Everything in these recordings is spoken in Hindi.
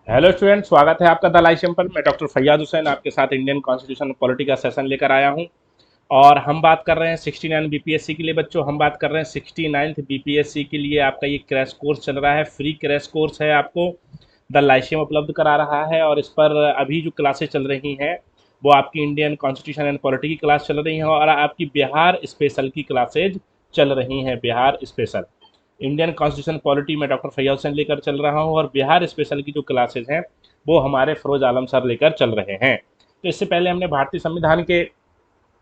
हेलो स्टूडेंट, स्वागत है आपका द लाइसेम पर। मैं डॉक्टर फैयाज हुसैन आपके साथ इंडियन कॉन्स्टिट्यूशन पॉलिटी का सेशन लेकर आया हूं। और हम बात कर रहे हैं 69 बीपीएससी के लिए बच्चों। हम बात कर रहे हैं 69th बीपीएससी के लिए। आपका ये क्रैश कोर्स चल रहा है, फ्री क्रैश कोर्स है, आपको द लाइसेम उपलब्ध करा रहा है। और इस पर अभी जो क्लासेस चल रही हैं वो आपकी इंडियन कॉन्स्टिट्यूशन एंड पॉलिटी की क्लास चल रही हैं और आपकी बिहार स्पेशल की क्लासेज चल रही हैं। Bihar special Indian constitution polity में डॉक्टर फैयाज हुसैन लेकर चल रहा हूँ, और बिहार स्पेशल की जो क्लासेज हैं वो हमारे फिरोज आलम सर लेकर चल रहे हैं। तो इससे पहले हमने भारतीय संविधान के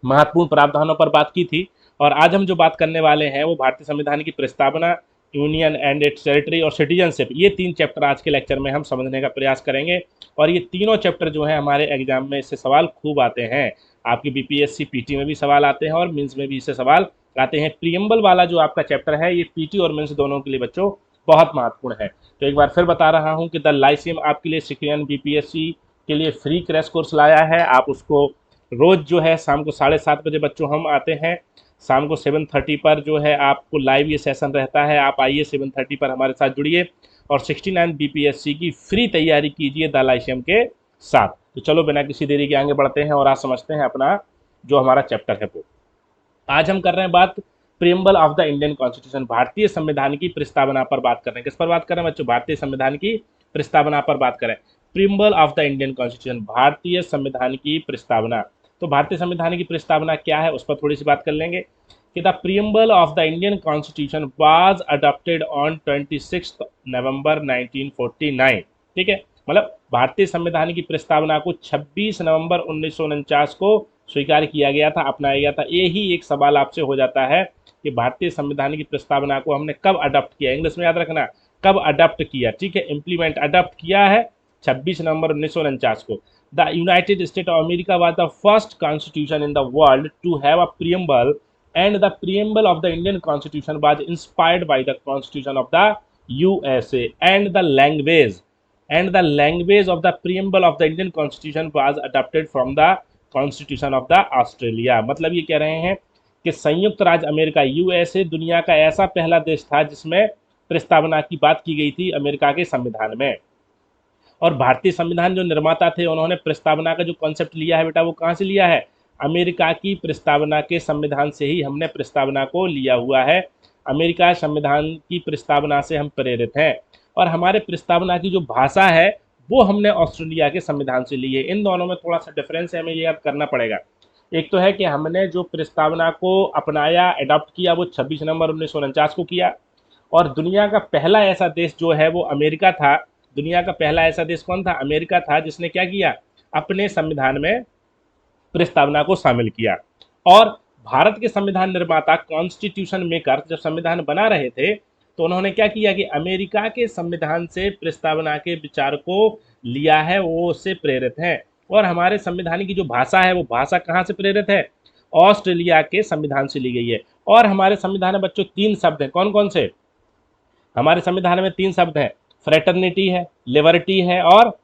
महत्वपूर्ण प्रावधानों पर बात की थी, और आज हम जो बात करने वाले हैं वो भारतीय संविधान की प्रस्तावना, यूनियन एंड इट्स टेरिटरी और सिटीजनशिप। ये तीन चैप्टर आज के लेक्चर में हम समझने का प्रयास करेंगे। और ये तीनों चैप्टर जो है हमारे एग्जाम में इससे सवाल खूब आते हैं। आपकी बीपीएससी पीटी में भी सवाल आते हैं और मेंस में भी इससे सवाल आते हैं। प्रियम्बल वाला जो आपका चैप्टर है ये पीटी और मेंस दोनों के लिए बच्चों बहुत महत्वपूर्ण है। तो एक बार फिर बता रहा हूँ कि द लाइसियम आपके लिए सिक्योरियन बीपीएससी के लिए फ्री क्रैश कोर्स लाया है। आप उसको रोज जो है शाम को 7:30 बजे बच्चों हम आते हैं। शाम को 7:30 पर जो है आपको लाइव ये सेशन रहता है। आप आइए 7:30 पर हमारे साथ जुड़िए और 69 बीपीएससी की फ्री तैयारी कीजिए द लाइसेम के साथ। तो चलो बिना किसी देरी के आगे बढ़ते हैं और आज समझते हैं अपना जो हमारा चैप्टर है वो। आज हम कर रहे हैं बात preamble of the Indian constitution, भारतीय संविधान की प्रस्तावना पर बात कर रहे हैं। किस पर बात कर रहे हैं बच्चों? भारतीय संविधान की प्रस्तावना पर बात करें। Preamble of the Indian constitution, भारतीय संविधान की प्रस्तावना। तो भारतीय संविधान की प्रस्तावना क्या है उस पर थोड़ी सी बात कर लेंगे कि the preamble of the Indian constitution was adopted on 26 नवंबर 1949। ठीक है, मतलब भारतीय संविधान की प्रस्तावना को 26 नवंबर 1949 को स्वीकार किया गया था, अपनाया गया था। यही एक सवाल आपसे हो जाता है कि भारतीय संविधान की प्रस्तावना को हमने कब अडॉप्ट किया। इंग्लिश में याद रखना, कब अडॉप्ट किया। ठीक है, इम्प्लीमेंट अडॉप्ट किया है 26 नवंबर 1949 को। The United State of America was the first constitution in the world to have a preamble, and the preamble of the Indian Constitution was inspired by the Constitution of the USA, and the language of the preamble of the Indian Constitution was adopted from the Constitution of the Australia। मतलब ये कह रहे हैं कि संयुक्त राज्य अमेरिका यूएसए दुनिया का ऐसा पहला देश था जिसमें प्रस्तावना की बात की गई थी अमेरिका के संविधान में। और भारतीय संविधान जो निर्माता थे उन्होंने प्रस्तावना का जो कॉन्सेप्ट लिया है बेटा वो कहाँ से लिया है? अमेरिका की प्रस्तावना के संविधान से ही हमने प्रस्तावना को लिया हुआ है। अमेरिका संविधान की प्रस्तावना से हम प्रेरित हैं। और हमारे प्रस्तावना की जो भाषा है वो हमने ऑस्ट्रेलिया के संविधान से ली है। इन दोनों में थोड़ा सा डिफरेंस है, हमें ये याद करना पड़ेगा। एक तो है कि हमने जो प्रस्तावना को अपनाया, अडॉप्ट किया, वो 26 नवंबर 1949 को किया। और दुनिया का पहला ऐसा देश जो है वो अमेरिका था। दुनिया का पहला ऐसा देश कौन था? अमेरिका था, जिसने क्या किया? अपने संविधान में प्रस्तावना को शामिल किया। और भारत के संविधान निर्माता, कॉन्स्टिट्यूशन मेकर, जब संविधान बना रहे थे तो उन्होंने क्या किया कि अमेरिका के संविधान से प्रस्तावना के विचार को लिया है, वो उससे प्रेरित है। और हमारे संविधान की जो भाषा है वो भाषा कहाँ से प्रेरित है? ऑस्ट्रेलिया के संविधान से ली गई है। और हमारे संविधान में बच्चों 3 शब्द हैं। कौन कौन से? हमारे संविधान में 3 शब्द हैं, फ्रेटर्निटी है, लिबर्टी है और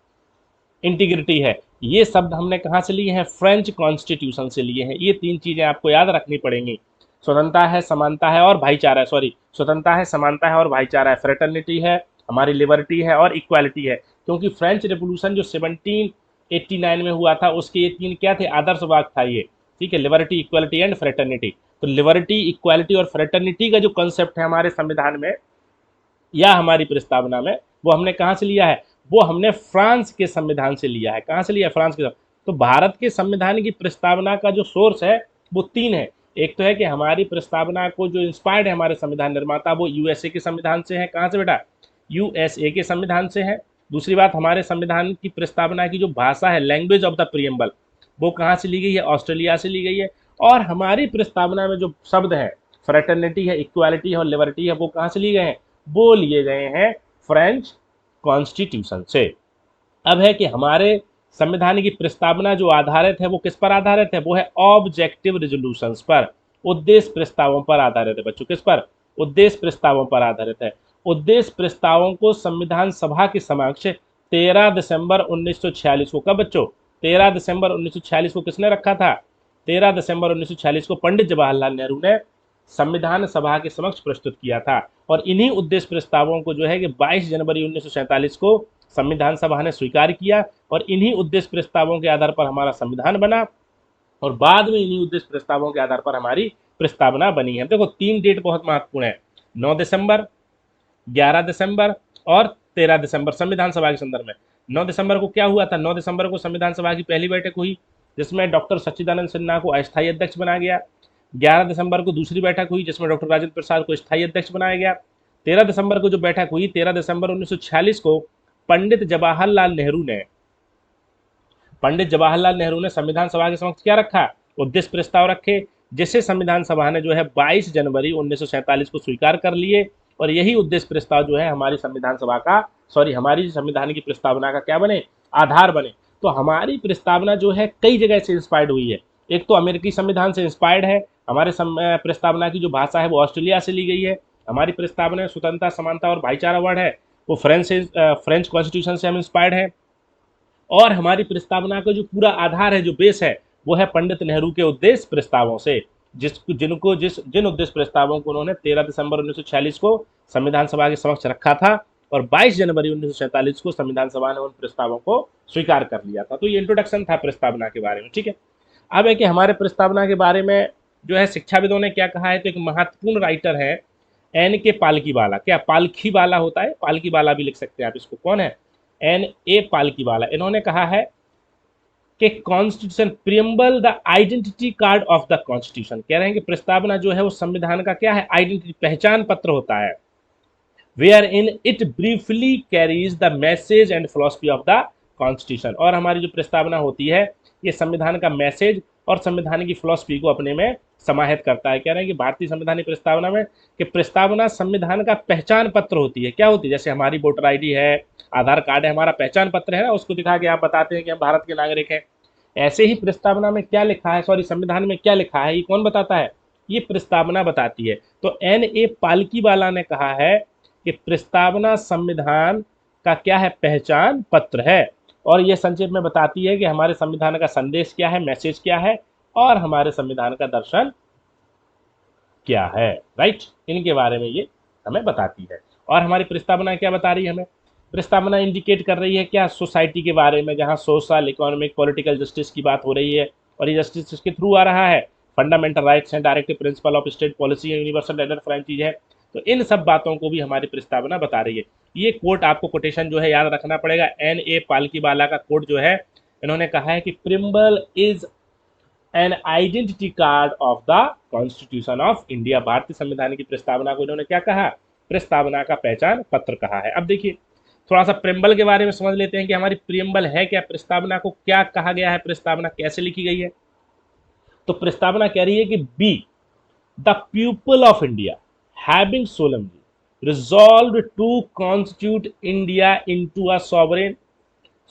इंटीग्रिटी है। ये शब्द हमने कहाँ से लिए हैं? फ्रेंच कॉन्स्टिट्यूशन से लिए हैं। ये 3 चीज़ें आपको याद रखनी पड़ेंगी। स्वतंत्रता है, समानता है और भाईचारा है। सॉरी, स्वतंत्रता है, समानता है और भाईचारा है। फ्रेटर्निटी है, हमारी लिबर्टी है और इक्वालिटी है। क्योंकि फ्रेंच रेवोल्यूशन जो 1789 में हुआ था उसके ये 3 क्या थे? आदर्श वाक्य था ये। ठीक है, लिबर्टी, इक्वालिटी एंड फ्रेटर्निटी। तो लिबर्टी, इक्वालिटी और फ्रेटर्निटी का जो कॉन्सेप्ट है हमारे संविधान में या हमारी प्रस्तावना में, वो हमने कहाँ से लिया है? वो हमने फ्रांस के संविधान से लिया है। कहाँ से लिया है? फ्रांस के। तो भारत के संविधान की प्रस्तावना का जो सोर्स है वो 3 है। एक तो है कि हमारी प्रस्तावना को जो इंस्पायर्ड है हमारे संविधान निर्माता, वो यूएसए के संविधान से है। कहाँ से बेटा? यूएसए के संविधान से है। दूसरी बात, हमारे संविधान की प्रस्तावना की जो भाषा है, लैंग्वेज ऑफ द प्रियम्बल, वो कहाँ से ली गई है? ऑस्ट्रेलिया से ली गई है। और हमारी प्रस्तावना में जो शब्द है, फ्रेटर्निटी है, इक्वालिटी है और लिबर्टी है, वो कहाँ से लिए गए हैं? वो लिए गए हैं फ्रेंच कॉन्स्टिट्यूशन से। अब है कि हमारे संविधान की प्रस्तावना जो आधारित है वो किस पर आधारित है? वो है ऑब्जेक्टिव रेजोल्यूशंस पर, उद्देश्य प्रस्तावों पर आधारित है बच्चों। किस पर? उद्देश्य प्रस्तावों पर आधारित है। उद्देश्य प्रस्तावों को संविधान सभा के समक्ष 13 दिसंबर 1946 को, कब बच्चों? 13 दिसंबर 1946 को किसने रखा था? 13 दिसंबर 1946 को पंडित जवाहरलाल नेहरू ने संविधान सभा के समक्ष प्रस्तुत किया था। और इन्हीं उद्देश्य प्रस्तावों को जो है कि 22 जनवरी 1947 को संविधान सभा ने स्वीकार किया और इन्हीं उद्देश्य प्रस्तावों के आधार पर हमारा संविधान बना और बाद में इन्हीं उद्देश्य प्रस्तावों के आधार पर हमारी प्रस्तावना बनी है। देखो 3 डेट बहुत महत्वपूर्ण है, 9 दिसंबर, 11 दिसंबर और 13 दिसंबर संविधान सभा के संदर्भ में। 9 दिसंबर को क्या हुआ था? 9 दिसंबर को संविधान सभा की पहली बैठक हुई जिसमें डॉक्टर सच्चिदानंद सिन्हा को अस्थायी अध्यक्ष बनाया गया। 11 दिसंबर को दूसरी बैठक हुई जिसमें डॉक्टर राजेंद्र प्रसाद को स्थायी अध्यक्ष बनाया गया। 13 दिसंबर को जो बैठक हुई, 13 दिसंबर 1946 को पंडित जवाहरलाल नेहरू ने संविधान सभा के समक्ष क्या रखा? उद्देश्य प्रस्ताव रखे, जिसे संविधान सभा ने जो है 22 जनवरी 1947 को स्वीकार कर लिए और यही उद्देश्य प्रस्ताव जो है हमारी संविधान सभा का हमारी संविधान की प्रस्तावना का क्या बने? आधार बने। तो हमारी प्रस्तावना जो है कई जगह से इंस्पायर्ड हुई है। एक तो अमेरिकी संविधान से इंस्पायर्ड है, हमारे प्रस्तावना की जो भाषा है वो ऑस्ट्रेलिया से ली गई है। हमारी प्रस्तावना स्वतंत्रता, समानता और भाईचारा वर्ड है वो फ्रेंच कॉन्स्टिट्यूशन से हम इंस्पायर्ड है। और हमारी प्रस्तावना का जो पूरा आधार है, जो बेस है, वो है पंडित नेहरू के उद्देश्य प्रस्तावों से, जिन उद्देश्य प्रस्तावों को उन्होंने 13 दिसंबर 1946 को संविधान सभा के समक्ष रखा था और 22 जनवरी 1947 को संविधान सभा ने उन प्रस्तावों को स्वीकार कर लिया था। तो ये इंट्रोडक्शन था प्रस्तावना के बारे में, ठीक है। अब है कि हमारे प्रस्तावना के बारे में जो है शिक्षाविदों ने क्या कहा है, तो एक महत्वपूर्ण राइटर है N.K. पालकीवाला। क्या पालखीवाला होता है? पालकीवाला भी लिख सकते हैं आप इसको। कौन है? N.A. पालकीवाला। इन्होंने कहा है कि constitution preamble the identity card of the constitution. कह रहे हैं कि प्रस्तावना जो है वो संविधान का क्या है? आइडेंटिटी, पहचान पत्र होता है। Where in it briefly carries the message and philosophy of the constitution. और हमारी जो प्रस्तावना होती है ये संविधान का मैसेज और संविधान की फिलॉसफी को अपने में समाहित करता है। कह रहे हैं कि भारतीय संवैधानिक प्रस्तावना में कि प्रस्तावना संविधान का पहचान पत्र होती है। क्या होती है? जैसे हमारी वोटर आईडी है, आधार कार्ड है, हमारा पहचान पत्र है ना, उसको दिखा के आप बताते हैं कि हम भारत के नागरिक हैं। ऐसे ही प्रस्तावना में क्या लिखा है, संविधान में क्या लिखा है, ये कौन बताता है? ये प्रस्तावना बताती है। तो N.A. पालकीवाला ने कहा है कि प्रस्तावना संविधान का क्या है? पहचान पत्र है और यह संक्षेप में बताती है कि हमारे संविधान का संदेश क्या है, मैसेज क्या है और हमारे संविधान का दर्शन क्या है। राइट, इनके बारे में ये हमें बताती है। और हमारी प्रस्तावना क्या बता रही है हमें? प्रस्तावना इंडिकेट कर रही है क्या? सोसाइटी के बारे में, जहां सोशल, इकोनॉमिक, पॉलिटिकल जस्टिस की बात हो रही है और ये जस्टिस किसके थ्रू आ रहा है? Fundamental rights and directive principle of state policy, universal and franchise है। तो इन सब बातों को भी हमारी प्रस्तावना बता रही है। ये कोट आपको, कोटेशन जो है याद रखना पड़ेगा। N.A. पालकीवाला का कोट जो है, इन्होंने कहा है कि preamble is an identity card of the constitution of India. भारतीय संविधान की प्रस्तावना को इन्होंने क्या कहा? प्रस्तावना का पहचान पत्र कहा है। अब देखिए थोड़ा सा प्रिम्बल के बारे में समझ लेते हैं कि हमारी प्रिम्बल है क्या, प्रस्तावना को क्या कहा गया है, प्रस्तावना कैसे लिखी गई है। तो प्रस्तावना कह रही है कि be the people of India having solemnly resolved to constitute India into a sovereign,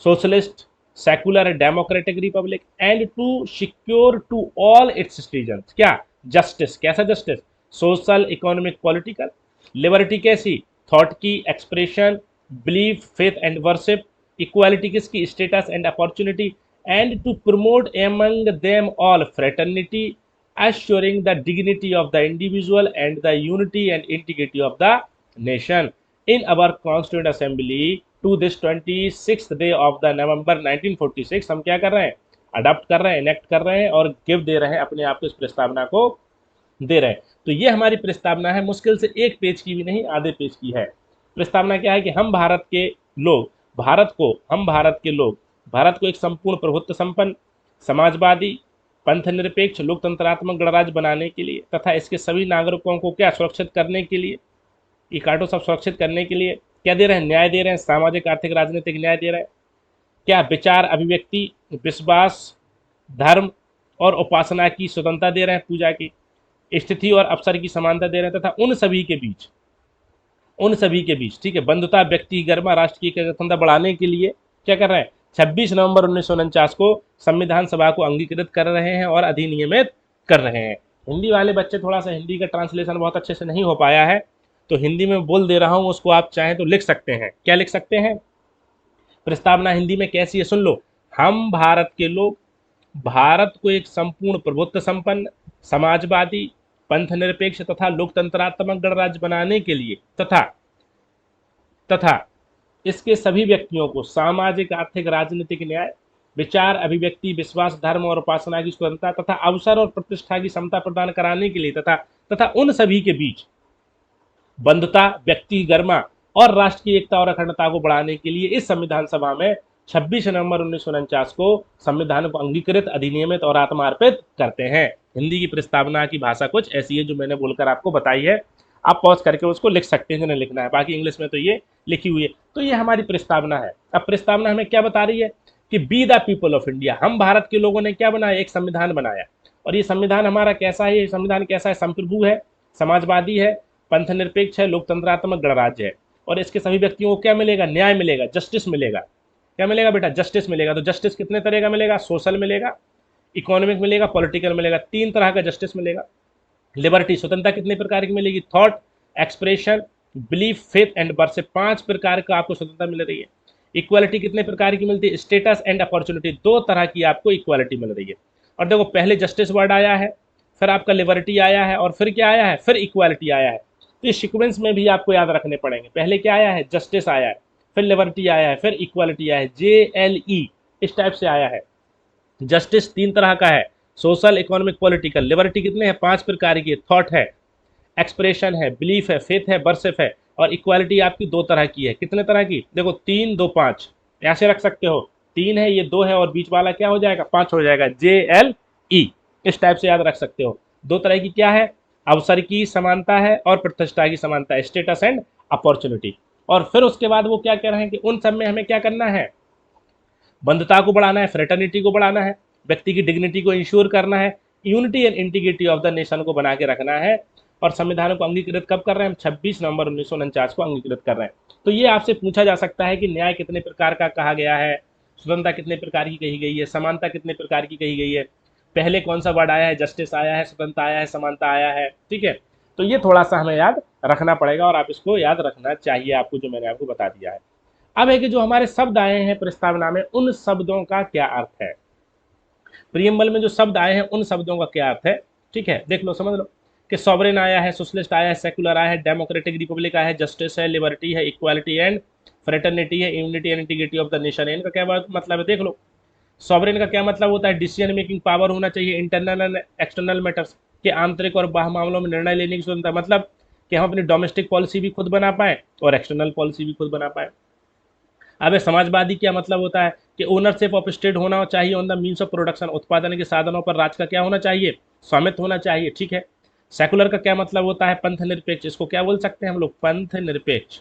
socialist, secular and democratic republic and to secure to all its citizens क्या? जस्टिस। कैसा justice? Social, economic, political. Liberty कैसी? थॉट की expression, belief, faith and worship. Equality किसकी? Status and opportunity. And to promote among them all fraternity, assuring the dignity of the individual and the unity and integrity of the nation in our constituent assembly to this 26th day of the November 1946। हम क्या कर रहे हैं? अडॉप्ट कर रहे हैं, इनेक्ट कर रहे हैं और गिव दे रहे हैं अपने आप को, इस प्रस्तावना को दे रहे हैं। तो ये हमारी प्रस्तावना है, मुश्किल से 1 पेज की भी नहीं, आधे पेज की है। प्रस्तावना क्या है कि हम भारत के लोग, भारत को एक संपूर्ण प्रभुत्व संपन्न, समाजवादी, पंथ निरपेक्ष, लोकतंत्रात्मक गणराज्य बनाने के लिए तथा इसके सभी नागरिकों को क्या सुरक्षित करने के लिए, ये काटो सब सुरक्षित करने के लिए क्या दे रहे हैं? न्याय दे रहे हैं, सामाजिक, आर्थिक, राजनीतिक न्याय दे रहे हैं। क्या? विचार, अभिव्यक्ति, विश्वास, धर्म और उपासना की स्वतंत्रता दे रहे हैं, पूजा की स्थिति और अवसर की समानता दे रहे हैं तथा उन सभी के बीच ठीक है, बंधुता, व्यक्ति गरिमा, राष्ट्र की एकता बढ़ाने के लिए क्या कर रहे हैं? 26 नवंबर 1949 को संविधान सभा को अंगीकृत कर रहे हैं और अधिनियमित कर रहे हैं। हिंदी वाले बच्चे, थोड़ा सा हिंदी का ट्रांसलेशन बहुत अच्छे से नहीं हो पाया है तो हिंदी में बोल दे रहा हूं, उसको आप चाहें तो लिख सकते हैं। क्या लिख सकते हैं? प्रस्तावना हिंदी में कैसी है सुन लो। हम भारत के लोग भारत को एक संपूर्ण प्रभुत्व संपन्न, समाजवादी, पंथ निरपेक्ष तथा लोकतंत्रात्मक गणराज्य बनाने के लिए तथा इसके सभी व्यक्तियों को सामाजिक, आर्थिक, राजनीतिक न्याय, विचार, अभिव्यक्ति, विश्वास, धर्म और उपासना की स्वतंत्रता तथा अवसर और प्रतिष्ठा की समता प्रदान कराने के लिए तथा उन सभी के बीच बंधुता, व्यक्ति गरिमा और राष्ट्र की एकता और अखंडता को बढ़ाने के लिए इस संविधान सभा में 26 नवंबर 1949 को संविधान को अंगीकृत, अधिनियमित और आत्मार्पित करते हैं। हिंदी की प्रस्तावना की भाषा कुछ ऐसी है जो मैंने बोलकर आपको बताई है। आप पॉज करके उसको लिख सकते हैं जिन्हें लिखना है, बाकी इंग्लिश में तो ये लिखी हुई है। तो ये हमारी प्रस्तावना है। अब प्रस्तावना हमें क्या बता रही है कि be the people of India, हम भारत के लोगों ने क्या बनाया, एक संविधान बनाया। और ये संविधान हमारा कैसा है, ये संविधान कैसा है, संप्रभु है, समाजवादी है, पंथ निरपेक्ष है, लोकतंत्रात्मक गणराज्य है। और इसके सभी व्यक्तियों को क्या मिलेगा, न्याय मिलेगा, जस्टिस मिलेगा। क्या मिलेगा बेटा, जस्टिस मिलेगा। तो जस्टिस कितने तरह का मिलेगा, सोशल मिलेगा, इकोनॉमिक मिलेगा, पॉलिटिकल मिलेगा, 3 तरह का जस्टिस मिलेगा। लिबर्टी, स्वतंत्रता कितने प्रकार की मिलेगी, thought, expression, belief, faith and worship, 5 प्रकार का आपको स्वतंत्रता मिल रही है। इक्वालिटी कितने प्रकार की मिलती है, स्टेटस एंड अपॉर्चुनिटी, 2 तरह की आपको इक्वालिटी मिल रही है। और देखो पहले जस्टिस वर्ड आया है, फिर आपका लिबर्टी आया है, और फिर क्या आया है, फिर इक्वालिटी आया है। तो इस सीक्वेंस में भी आपको याद रखने पड़ेंगे। पहले क्या आया है, जस्टिस आया है, फिर लिबर्टी आया है, फिर इक्वालिटी आया है, JLE इस टाइप से आया है। जस्टिस 3 तरह का है, सोशल, इकोनॉमिक, पॉलिटिकल। लिबर्टी कितने हैं, 5 प्रकार की, थॉट है, एक्सप्रेशन है, बिलीफ है, फेथ है, वर्शिप है। और इक्वालिटी आपकी 2 तरह की है। कितने तरह की, देखो 3, 2, 5 ऐसे रख सकते हो। 3 है, ये 2 है, और बीच वाला क्या हो जाएगा, 5 हो जाएगा, JLE इस टाइप से याद रख सकते हो। 2 तरह की क्या है, अवसर की समानता है और प्रतिष्ठा की समानता है, स्टेटस एंड अपॉर्चुनिटी। और फिर उसके बाद वो क्या कह रहे हैं कि उन सब में हमें क्या करना है, बंधुता को बढ़ाना है, फ्रेटर्निटी को बढ़ाना है, व्यक्ति की डिग्निटी को इंश्योर करना है, unity and integrity of the nation को बना के रखना है। और संविधान को अंगीकृत कब कर रहे हैं हम, 26 नवंबर 1949 को अंगीकृत कर रहे हैं। तो ये आपसे पूछा जा सकता है कि न्याय कितने प्रकार का कहा गया है, स्वतंत्रता कितने प्रकार की कही गई है, समानता कितने प्रकार की कही गई है, पहले कौन सा वर्ड आया है, जस्टिस आया है, स्वतंत्रता आया है, समानता आया है। ठीक है, तो ये थोड़ा सा हमें याद रखना पड़ेगा और आप इसको याद रखना चाहिए आपको, जो मैंने आपको बता दिया है। अब है कि जो हमारे शब्द आए हैं प्रस्तावना में, उन शब्दों का क्या अर्थ है, प्रियम्बल में जो शब्द आए हैं उन शब्दों का क्या अर्थ है। ठीक है, देख लो, समझ लो कि सॉवरेन आया है, सोशलिस्ट आया है, सेकुलर आया है, डेमोक्रेटिक रिपब्लिक आया है, जस्टिस है, लिबर्टी है, इक्वालिटी एंड फ्रेटर्निटी है, unity and integrity of the nation है। इनका क्या मतलब है, देख लो। सॉवरेन का क्या मतलब होता है, डिसीजन मेकिंग पावर होना चाहिए, इंटरनल एंड एक्सटर्नल मैटर्स के आंतरिक और बाह्य मामलों में निर्णय लेने की स्वतंत्रता, मतलब कि हम अपनी डोमेस्टिक पॉलिसी भी खुद बना पाए और एक्सटर्नल पॉलिसी भी खुद बना पाए। अब समाजवादी क्या मतलब होता है कि ओनरशिप ऑफ स्टेट होना चाहिए on the means of production, उत्पादन के साधनों पर राज्य का क्या होना चाहिए, स्वामित्व होना चाहिए। ठीक है, सेकुलर का क्या मतलब होता है, पंथ निरपेक्ष, इसको क्या बोल सकते हैं हम लोग, पंथ निरपेक्ष।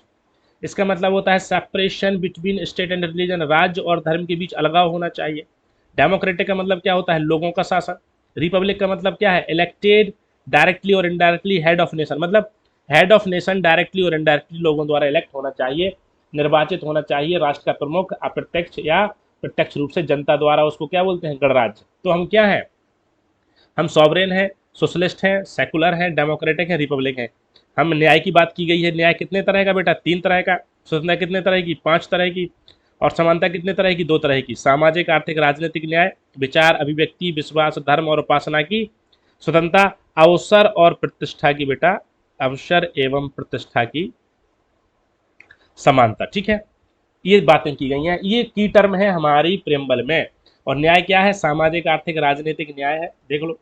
इसका मतलब होता है separation between state and religion, राज्य और धर्म के बीच अलगाव होना चाहिए। डेमोक्रेटिक का मतलब क्या होता है, लोगों का शासन। रिपब्लिक का मतलब क्या है, इलेक्टेड डायरेक्टली और इनडायरेक्टली हेड ऑफ नेशन, मतलब हेड ऑफ नेशन डायरेक्टली और इनडायरेक्टली लोगों द्वारा इलेक्ट होना चाहिए, निर्वाचित होना चाहिए। राष्ट्र का प्रमुख अप्रत्यक्ष या प्रत्यक्ष रूप से जनता द्वारा, उसको क्या बोलते हैं, गणराज्य। तो हम क्या हैं, हम सॉवरेन हैं, सोशलिस्ट हैं, सेकुलर हैं, डेमोक्रेटिक हैं, रिपब्लिक हैं। हम न्याय की बात की गई है, न्याय कितने तरह का बेटा, 3 तरह का। स्वतंत्रता कितने तरह की, 5 तरह की। और समानता कितने तरह की, 2 तरह की। सामाजिक, आर्थिक, राजनीतिक न्याय, विचार, अभिव्यक्ति, विश्वास, धर्म और उपासना की स्वतंत्रता, अवसर और प्रतिष्ठा की बेटा, अवसर एवं प्रतिष्ठा की समानता। ठीक है, ये बातें की गई हैं, ये की टर्म है हमारी प्रेम्बल में। और न्याय क्या है, सामाजिक, आर्थिक, राजनीतिक न्याय है, देख लो,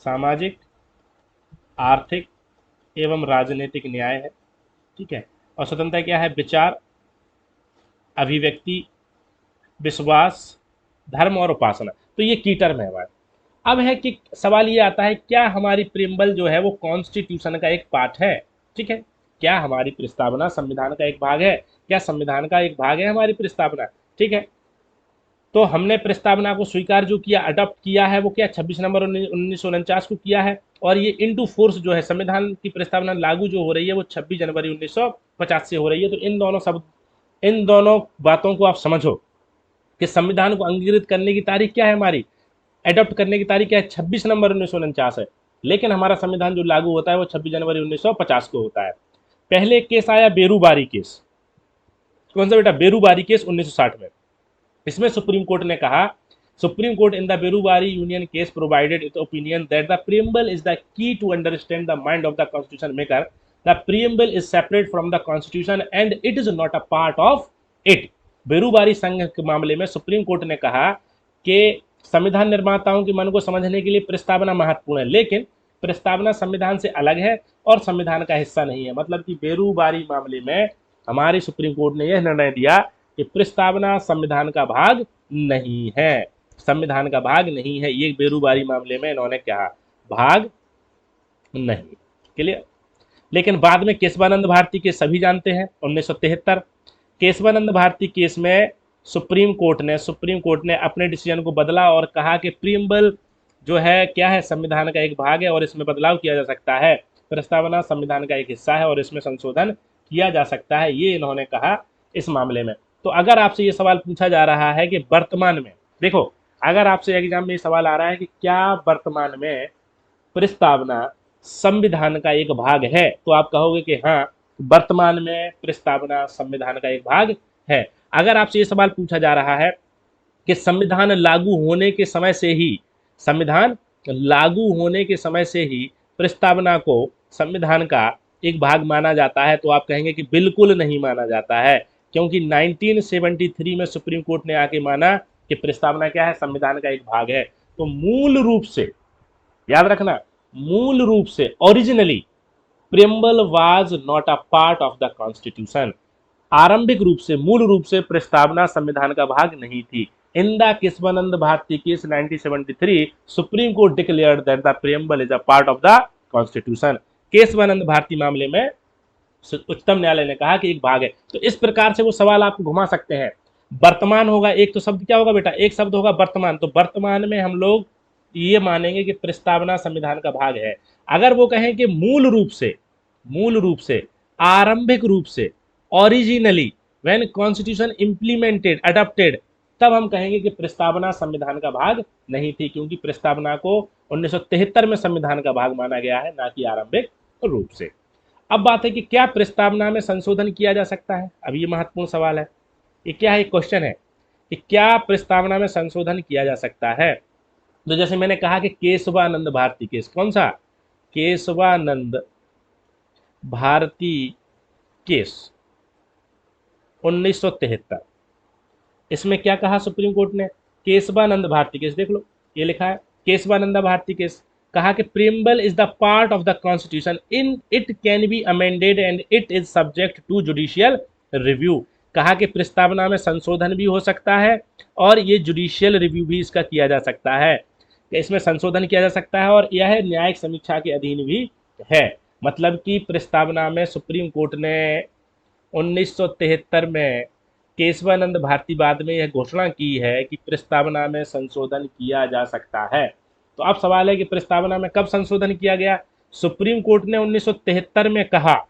सामाजिक, आर्थिक एवं राजनीतिक न्याय है। ठीक है, और स्वतंत्रता क्या है, विचार, अभिव्यक्ति, विश्वास, धर्म और उपासना। तो ये की टर्म है हमारे। अब है कि सवाल ये आता है, क्या हमारी प्रेम्बल जो है वो कॉन्स्टिट्यूशन का एक पार्ट है। ठीक है, क्या हमारी प्रस्तावना संविधान का एक भाग है, क्या संविधान का एक भाग है हमारी प्रस्तावना। ठीक है, तो हमने प्रस्तावना को स्वीकार जो किया, अडॉप्ट किया है, वो क्या 26 नवंबर 1949 को किया है। और ये इनटू फोर्स जो है, संविधान की प्रस्तावना लागू जो हो रही है वो 26 जनवरी 1950 से हो रही है। तो इन दोनों बातों को आप समझो कि संविधान को अंगीकृत करने की तारीख क्या है हमारी, एडॉप्ट करने की तारीख क्या है, 26 नवंबर 1949 है। लेकिन हमारा संविधान जो लागू होता है वो 26 जनवरी 1950 को होता है। पहले केस आया बेरूबारी केस, कौन सा बेटा, बेरूबारी केस 1960 में। इसमें सुप्रीम कोर्ट ने कहा Supreme Court in the Berubari Union case provided its opinion that the preamble is the key to understand the mind of the constitution maker. The preamble is separate from the constitution and it is not a part of it. Berubari संघ के मामले में सुप्रीम कोर्ट ने कहा कि संविधान निर्माताओं के मन को समझने के लिए प्रस्तावना महत्वपूर्ण है, लेकिन प्रस्तावना संविधान से अलग है और संविधान का हिस्सा नहीं है। मतलब कि बेरूबारी मामले में हमारी सुप्रीम कोर्ट ने यह निर्णय दिया कि प्रस्तावना संविधान का भाग नहीं है, संविधान का भाग नहीं है। ये बेरूबारी मामले में इन्होंने कहा भाग नहीं। क्लियर। लेकिन बाद में केशवानंद भारती के सभी जानते हैं 1973 केशवानंद भारती केस में सुप्रीम कोर्ट ने अपने डिसीजन को बदला और कहा कि प्रीएम्बल जो है क्या है, संविधान का एक भाग है और इसमें बदलाव किया जा सकता है। प्रस्तावना संविधान का एक हिस्सा है और इसमें संशोधन किया जा सकता है, ये इन्होंने कहा इस मामले में। तो अगर आपसे ये सवाल पूछा जा रहा है कि वर्तमान में, देखो अगर आपसे एग्जाम में ये सवाल आ रहा है कि क्या वर्तमान में प्रस्तावना संविधान का एक भाग है, तो आप कहोगे कि हाँ, वर्तमान में प्रस्तावना संविधान का एक भाग है। अगर आपसे ये सवाल पूछा जा रहा है कि संविधान लागू होने के समय से ही प्रस्तावना को संविधान का एक भाग माना जाता है, तो आप कहेंगे कि बिल्कुल नहीं माना जाता है, क्योंकि 1973 में सुप्रीम कोर्ट ने आके माना कि प्रस्तावना क्या है, संविधान का एक भाग है। तो मूल रूप से याद रखना, मूल रूप से originally preamble was not a part of the constitution. आरंभिक रूप से, मूल रूप से प्रस्तावना संविधान का भाग नहीं थी। In the Kesavananda Bharati case 1973 supreme court declared that the preamble is a part of the constitution. Kesavananda Bharati मामले में उच्चतम न्यायालय ने कहा कि एक भाग है। तो इस प्रकार से वो सवाल आपको घुमा सकते हैं। वर्तमान होगा, एक तो शब्द क्या होगा बेटा, एक शब्द होगा वर्तमान। तो वर्तमान में हम लोग ये मानेंगे कि प्रस्तावना संविधान का भाग है। अगर वो कहें कि मूल रूप से आरंभिक रूप से originally when constitution implemented adopted, तब हम कहेंगे कि प्रस्तावना संविधान का भाग नहीं थी, क्योंकि प्रस्तावना को 1973 में संविधान का भाग माना गया है, ना कि आरंभिक रूप से। अब बात है कि क्या प्रस्तावना में संशोधन किया जा सकता है। अब ये महत्वपूर्ण सवाल है, ये क्या है, क्वेश्चन है कि क्या प्रस्तावना में संशोधन किया जा सकता है। तो जैसे मैंने कहा कि केशवानंद भारती केस, कौन सा, केशवानंद भारती केस 1973, इसमें क्या कहा सुप्रीम कोर्ट ने, केशवानंद भारती केस, देख लो ये लिखा है केशवानंद भारती केस, कहा कि preamble is the part of the constitution, in it can be amended and it is subject to judicial review. कहा कि प्रस्तावना में संशोधन भी हो सकता है और ये जुडिशियल रिव्यू भी इसका किया जा सकता है, इसमें संशोधन किया जा सकता है और यह न्यायिक समीक्षा के अधीन भी है। मतलब कि प्रस्तावना में सुप्रीम कोर्ट ने 1973 में केशवानंद भारती बाद में यह घोषणा की है कि प्रस्तावना में संशोधन किया जा सकता है। तो अब सवाल है कि प्रस्तावना में कब संशोधन किया गया। सुप्रीम कोर्ट ने 1973 में कहा,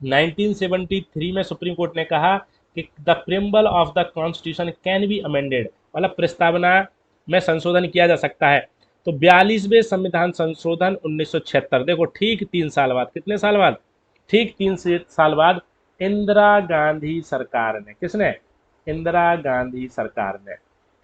1973 में सुप्रीम कोर्ट ने कहा कि the preamble of the constitution can be amended, मतलब प्रस्तावना में संशोधन किया जा सकता है। तो 42वें संविधान संशोधन 1976, देखो ठीक 3 साल बाद, कितने साल बाद, ठीक 3 साल बाद इंदिरा गांधी सरकार ने, किसने, इंदिरा गांधी सरकार ने,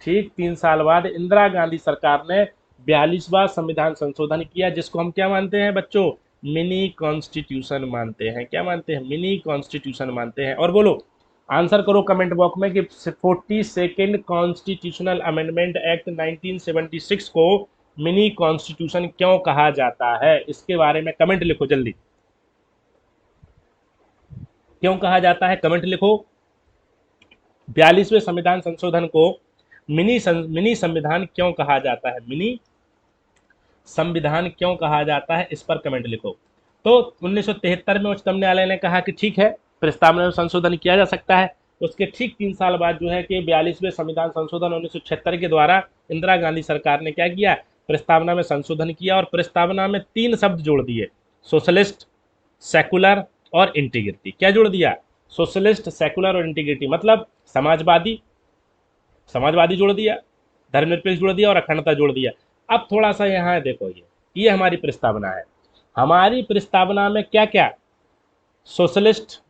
ठीक 3 साल बाद इंदिरा गांधी सरकार ने 42वां संविधान संशोधन किया, जिसको हम क्या मानते हैं बच्चों, मिनी कॉन्स्टिट्यूशन मानते हैं। क्या मानते हैं, मिनी कॉन्स्टिट्यूशन मानते हैं। और बोलो, आंसर करो कमेंट बॉक्स में कि 42nd कॉन्स्टिट्यूशनल अमेंडमेंट एक्ट 1976 को मिनी कॉन्स्टिट्यूशन क्यों कहा जाता है, इसके बारे में कमेंट लिखो जल्दी। क्यों कहा जाता है, कमेंट लिखो। 42वें संविधान संशोधन को मिनी संविधान क्यों कहा जाता है, मिनी संविधान क्यों कहा जाता है, इस पर कमेंट लिखो। तो 1973 में उच्चतम न्यायालय ने कहा कि ठीक है, प्रस्तावना में संशोधन किया जा सकता है। उसके ठीक 3 साल बाद जो है कि 42वें संविधान संशोधन 1976 के द्वारा इंदिरा गांधी सरकार ने क्या किया, प्रस्तावना में संशोधन किया और प्रस्तावना में 3 शब्द जोड़ दिए, सोशलिस्ट, सेकुलर और इंटीग्रिटी। क्या जोड़ दिया, सोशलिस्ट, सेकुलर और इंटीग्रिटी, मतलब समाजवादी जोड़ दिया, धर्मनिरपेक्ष जोड़ दिया और अखंडता जोड़ दिया। अब थोड़ा सा यहाँ है, देखो ये हमारी प्रस्तावना है। हमारी प्रस्तावना में क्या क्या, सोशलिस्ट,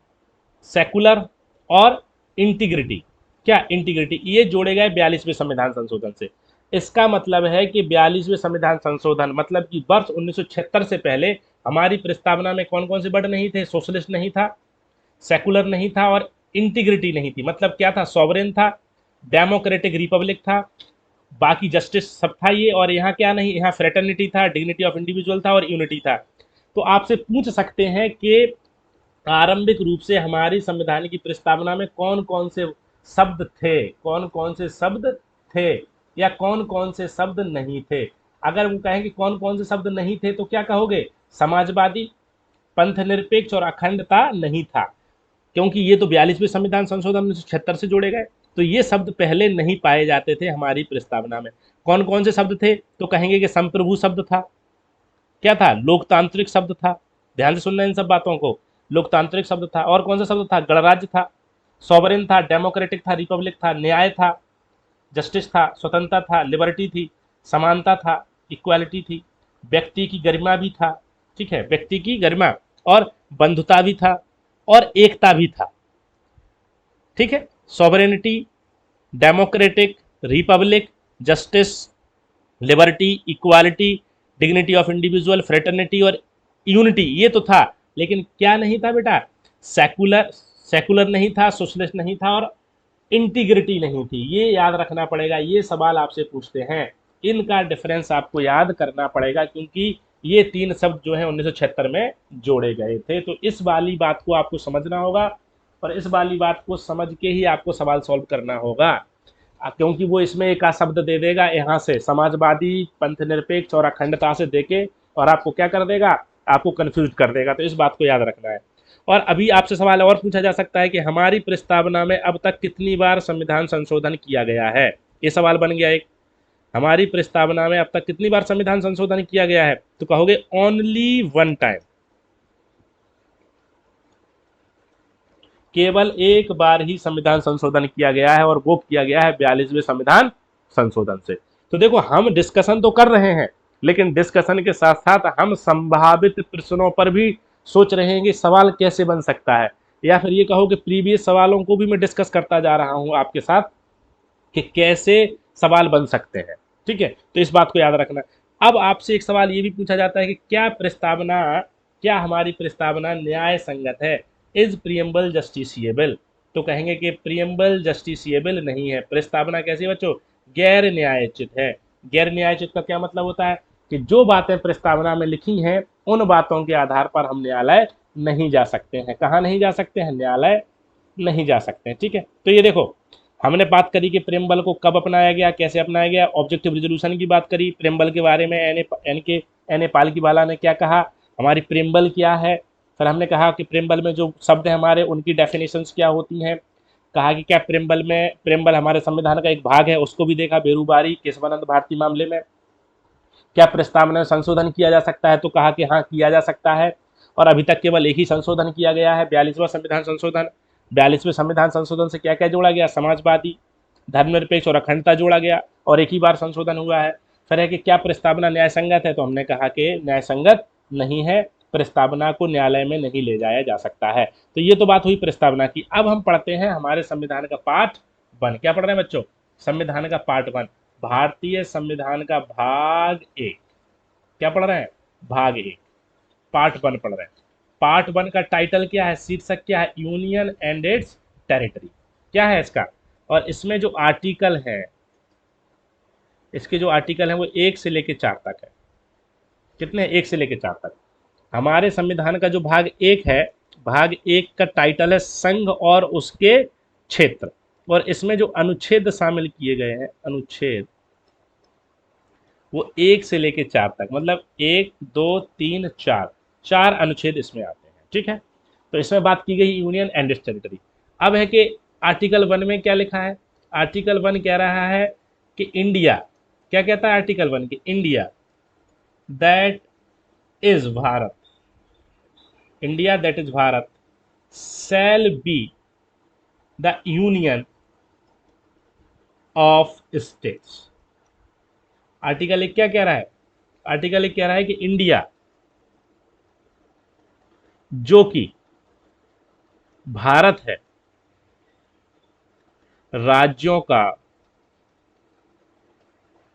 सेकुलर और इंटीग्रिटी, क्या इंटीग्रिटी, ये जोड़े गए 42वें संविधान संशोधन से। इसका मतलब है कि 42वें संविधान संशोधन मतलब कि वर्ष 1976 से पहले हमारी प्रस्तावना में कौन कौन से वर्ड नहीं थे? सोशलिस्ट नहीं था, सेकुलर नहीं था और इंटीग्रिटी नहीं थी। मतलब क्या था? सॉवरेन था, डेमोक्रेटिक रिपब्लिक था, बाकी जस्टिस सब था ये। और यहाँ क्या नहीं, यहाँ फ्रेटर्निटी था, डिग्निटी ऑफ इंडिविजुअल था और यूनिटी था। तो आपसे पूछ सकते हैं कि आरंभिक रूप से हमारी संविधान की प्रस्तावना में कौन कौन से शब्द थे, कौन कौन से शब्द थे या कौन कौन से शब्द नहीं थे। अगर वो कहें कि कौन कौन से शब्द नहीं थे तो क्या कहोगे? समाजवादी, पंथ निरपेक्ष और अखंडता नहीं था, क्योंकि ये तो 42वें संविधान संशोधन 1976 से जोड़े गए। तो ये शब्द पहले नहीं पाए जाते थे हमारी प्रस्तावना में। कौन कौन से शब्द थे? तो कहेंगे कि संप्रभु शब्द था, क्या था? लोकतांत्रिक शब्द था। ध्यान से सुनना इन सब बातों को। लोकतांत्रिक शब्द था। और कौन सा शब्द था? गणराज्य था, सॉवरेन था, डेमोक्रेटिक था, रिपब्लिक था, न्याय था, जस्टिस था, स्वतंत्रता था, लिबर्टी थी, समानता था, इक्वालिटी थी, व्यक्ति की गरिमा भी था, ठीक है, व्यक्ति की गरिमा, और बंधुता भी था और एकता भी था, ठीक है। Sovereignty, democratic, Republic, justice, liberty, equality, dignity of individual, fraternity और यूनिटी, ये तो था। लेकिन क्या नहीं था बेटा? सेकुलर, सेकुलर नहीं था, सोशलिस्ट नहीं था और इंटीग्रिटी नहीं थी। ये याद रखना पड़ेगा, ये सवाल आपसे पूछते हैं, इनका डिफरेंस आपको याद करना पड़ेगा, क्योंकि ये तीन शब्द जो है 1976 में जोड़े गए थे। तो इस वाली बात को आपको समझना होगा और इस वाली बात को समझ के ही आपको सवाल सॉल्व करना होगा। क्योंकि वो इसमें एक आध शब्द दे देगा यहाँ से, समाजवादी, पंथ निरपेक्ष और अखंडता से देके, और आपको क्या कर देगा? आपको कंफ्यूज कर देगा। तो इस बात को याद रखना है। और अभी आपसे सवाल और पूछा जा सकता है कि हमारी प्रस्तावना में अब तक कितनी बार संविधान संशोधन किया गया है? ये सवाल बन गया एक। हमारी प्रस्तावना में अब तक कितनी बार संविधान संशोधन किया गया है? तो कहोगे ओनली वन टाइम, केवल एक बार ही संविधान संशोधन किया गया है और वो किया गया है 42वें संविधान संशोधन से। तो देखो, हम डिस्कशन तो कर रहे हैं, लेकिन डिस्कशन के साथ साथ हम संभावित प्रश्नों पर भी सोच रहे हैं कि सवाल कैसे बन सकता है, या फिर ये कहो कि प्रीवियस सवालों को भी मैं डिस्कस करता जा रहा हूं आपके साथ कि कैसे सवाल बन सकते हैं, ठीक है। तो इस बात को याद रखना। अब आपसे एक सवाल ये भी पूछा जाता है कि क्या हमारी प्रस्तावना न्याय संगत है? Is preamble justiciable? तो कहेंगे कि प्रियम्बल जस्टिसिएबल नहीं है। प्रस्तावना कैसी है बच्चों? गैर न्यायोचित है। गैर न्यायोचित का क्या मतलब होता है? कि जो बातें प्रस्तावना में लिखी हैं उन बातों के आधार पर हम न्यायालय नहीं जा सकते हैं। कहाँ नहीं जा सकते हैं? न्यायालय नहीं जा सकते हैं, ठीक है। तो ये देखो, हमने बात करी कि प्रेमबल को कब अपनाया गया, कैसे अपनाया गया, ऑब्जेक्टिव रिजोल्यूशन की बात करी, प्रेमबल के बारे में एन ए पालकीवाला ने क्या कहा, हमारी प्रेमबल क्या है। फिर हमने कहा कि प्रेमबल में जो शब्द हैं हमारे, उनकी डेफिनेशंस क्या होती हैं। कहा कि क्या प्रेमबल हमारे संविधान का एक भाग है, उसको भी देखा बेरूबारी केशवानंद भारती मामले में। क्या प्रस्तावना में संशोधन किया जा सकता है? तो कहा कि हाँ, किया जा सकता है। और अभी तक केवल एक ही संशोधन किया गया है, 42वां संविधान संशोधन। 42वें संविधान संशोधन से क्या क्या जोड़ा गया? समाजवादी, धर्मनिरपेक्ष और अखंडता जोड़ा गया, और एक ही बार संशोधन हुआ है। फिर है कि क्या प्रस्तावना न्याय संगत है? तो हमने कहा कि न्याय संगत नहीं है, प्रस्तावना को न्यायालय में नहीं ले जाया जा सकता है। तो ये तो बात हुई प्रस्तावना की। अब हम पढ़ते हैं हमारे संविधान का पार्ट वन। क्या पढ़ रहे हैं बच्चों? संविधान का पार्ट वन, भारतीय संविधान का भाग एक। क्या पढ़ रहे हैं? भाग एक, पार्ट वन पढ़ रहे हैं। पार्ट वन का टाइटल क्या है, शीर्षक क्या है? Union and it's territory. क्या है इसका? और इसमें जो आर्टिकल है, इसके जो आर्टिकल है वो 1 से लेके 4 तक है। कितने? 1 से लेके 4 तक। हमारे संविधान का जो भाग एक है, भाग एक का टाइटल है संघ और उसके क्षेत्र। और इसमें जो अनुच्छेद शामिल किए गए हैं, अनुच्छेद, वो 1 से लेके 4 तक, मतलब 1 2 3 4, 4 अनुच्छेद इसमें आते हैं, ठीक है। तो इसमें बात की गई यूनियन एंड इट्स टेरिटरी। अब है कि आर्टिकल वन में क्या लिखा है? आर्टिकल वन कह रहा है कि इंडिया, क्या कहता है आर्टिकल वन? कि India that is Bharat, India that is Bharat shall be the union of states. Article एक क्या कह रहा है? आर्टिकल एक कह रहा है कि इंडिया, जो कि भारत है, राज्यों का